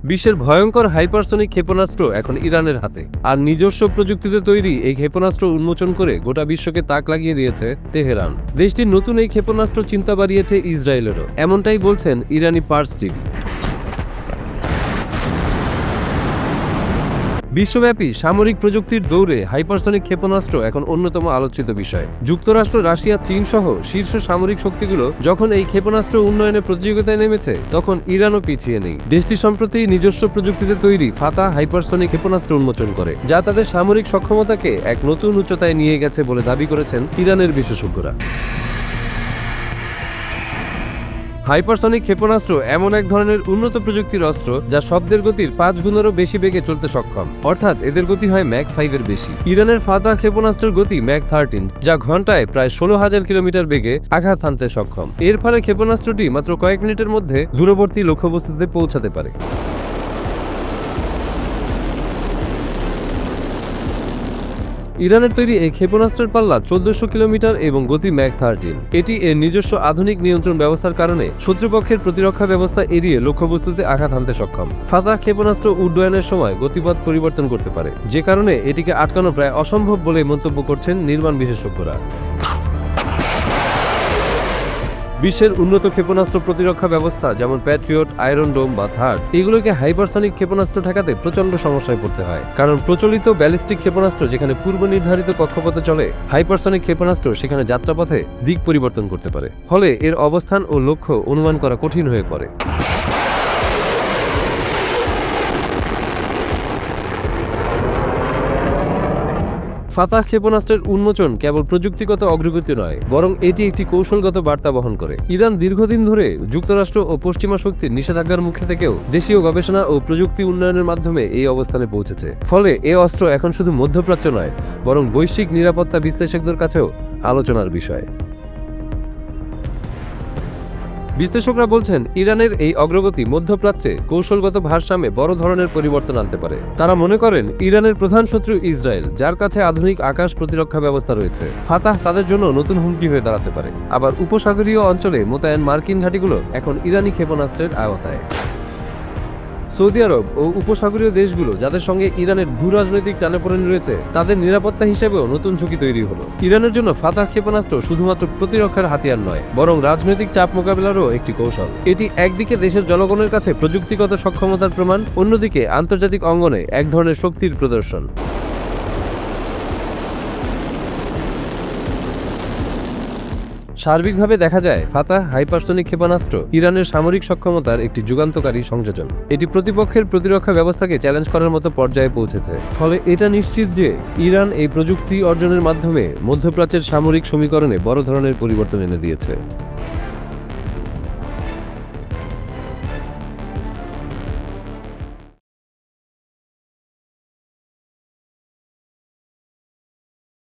বিশ্বের ভয়ঙ্কর হাইপারসনিক ক্ষেপণাস্ত্র এখন ইরানের হাতে, আর নিজস্ব প্রযুক্তিতে তৈরি এই ক্ষেপণাস্ত্র উন্মোচন করে গোটা বিশ্বকে তাক লাগিয়ে দিয়েছে তেহরান। দেশটির নতুন এই ক্ষেপণাস্ত্র চিন্তা বাড়িয়েছে ইসরায়েলেরও, এমনটাই বলছেন ইরানি পার্স টিভি। বিশ্বব্যাপী সামরিক প্রযুক্তির দৌড়ে হাইপারসনিক ক্ষেপণাস্ত্র এখন অন্যতম আলোচিত বিষয়। যুক্তরাষ্ট্র, রাশিয়া, চীন সহ শীর্ষ সামরিক শক্তিগুলো যখন এই ক্ষেপণাস্ত্র উন্নয়নের প্রতিযোগিতায় নেমেছে, তখন ইরানও পিছিয়ে নেই। দেশটি সম্প্রতি নিজস্ব প্রযুক্তিতে তৈরি ফাতাহ হাইপারসনিক ক্ষেপণাস্ত্র উন্মোচন করে, যা তাদের সামরিক সক্ষমতাকে এক নতুন উচ্চতায় নিয়ে গেছে বলে দাবি করেছেন ইরানের বিশেষজ্ঞরা। হাইপারসনিক ক্ষেপণাস্ত্র এমন এক ধরনের উন্নত প্রযুক্তির অস্ত্র যা শব্দের গতির 5 গুণেরও বেশি বেগে চলতে সক্ষম, অর্থাৎ এদের গতি হয় ম্যাক 5 এর বেশি। ইরানের ফাতাহ ক্ষেপণাস্ত্রের গতি ম্যাক 13, যা ঘন্টায় প্রায় 16,000 কিলোমিটার বেগে আঘাত হানতে সক্ষম। এর ফলে ক্ষেপণাস্ত্রটি মাত্র কয়েক মিনিটের মধ্যে দূরবর্তী লক্ষ্যবস্তুতে পৌঁছাতে পারে। ইরানের তৈরি এই ক্ষেপণাস্ত্রের পাল্লা 1400 কিলোমিটার এবং গতি ম্যাক 13। এটি এর নিজস্ব আধুনিক নিয়ন্ত্রণ ব্যবস্থার কারণে শত্রুপক্ষের প্রতিরক্ষা ব্যবস্থা এড়িয়ে লক্ষ্যবস্তুতে আঘাত হানতে সক্ষম। ফাতাহ ক্ষেপণাস্ত্র উড্ডয়নের সময় গতিপথ পরিবর্তন করতে পারে, যে কারণে এটিকে আটকানো প্রায় অসম্ভব বলে মন্তব্য করছেন নির্মাণ বিশেষজ্ঞরা। বিশ্বের উন্নত ক্ষেপণাস্ত্র প্রতিরক্ষা ব্যবস্থা যেমন প্যাট্রিয়ট, আয়রন ডোম বা থার্ড, এগুলোকে হাইপারসনিক ক্ষেপণাস্ত্র ঠেকাতে প্রচন্ড সমস্যায় পড়তে হয়। কারণ প্রচলিত ব্যালিস্টিক ক্ষেপণাস্ত্র যেখানে পূর্ব নির্ধারিত কক্ষপথে চলে, হাইপারসনিক ক্ষেপণাস্ত্র সেখানে যাত্রাপথে দিক পরিবর্তন করতে পারে, ফলে এর অবস্থান ও লক্ষ্য অনুমান করা কঠিন হয়ে পড়ে। ফাতাহ ক্ষেপণাস্ত্রের উন্মোচন কেবল প্রযুক্তিগত অগ্রগতি নয়, বরং এটি একটি কৌশলগত বার্তা বহন করে। ইরান দীর্ঘদিন ধরে যুক্তরাষ্ট্র ও পশ্চিমা শক্তির নিষেধাজ্ঞার মুখে থেকেও দেশীয় গবেষণা ও প্রযুক্তি উন্নয়নের মাধ্যমে এই অবস্থানে পৌঁছেছে। ফলে এ অস্ত্র এখন শুধু মধ্যপ্রাচ্য নয়, বরং বৈশ্বিক নিরাপত্তা বিশ্লেষকদের কাছেও আলোচনার বিষয়। বিশ্লেষকরা বলছেন, ইরানের এই অগ্রগতি মধ্যপ্রাচ্যে কৌশলগত ভারসাম্যে বড় ধরনের পরিবর্তন আনতে পারে। তারা মনে করেন, ইরানের প্রধান শত্রু ইসরায়েল, যার কাছে আধুনিক আকাশ প্রতিরক্ষা ব্যবস্থা রয়েছে, ফাতাহ তাদের জন্য নতুন হুমকি হয়ে দাঁড়াতে পারে। আবার উপসাগরীয় অঞ্চলে মোতায়েন মার্কিন ঘাঁটিগুলো এখন ইরানি ক্ষেপণাস্ত্রের আওতায়। সৌদি আরব ও উপসাগরীয় দেশগুলো, যাদের সঙ্গে ইরানের ভূ রাজনৈতিক টানাপোড়েন রয়েছে, তাদের নিরাপত্তা হিসেবেও নতুন ঝুঁকি তৈরি হলো। ইরানের জন্য ফাতাহ ক্ষেপণাস্ত্র শুধুমাত্র প্রতিরক্ষার হাতিয়ার নয়, বরং রাজনৈতিক চাপ মোকাবেলারও একটি কৌশল। এটি একদিকে দেশের জনগণের কাছে প্রযুক্তিগত সক্ষমতার প্রমাণ, অন্যদিকে আন্তর্জাতিক অঙ্গনে এক ধরনের শক্তির প্রদর্শন। সার্বিকভাবে দেখা যায়, ফাতাহ হাইপারসনিক ক্ষেপণাস্ত্র ইরানের সামরিক সক্ষমতার একটি যুগান্তকারী সংযোজন। এটি প্রতিপক্ষের প্রতিরক্ষা ব্যবস্থাকে চ্যালেঞ্জ করার মতো পর্যায়ে পৌঁছেছে। ফলে এটা নিশ্চিত যে ইরান এই প্রযুক্তি অর্জনের মাধ্যমে মধ্যপ্রাচ্যের সামরিক সমীকরণে বড় ধরনের পরিবর্তন এনে দিয়েছে।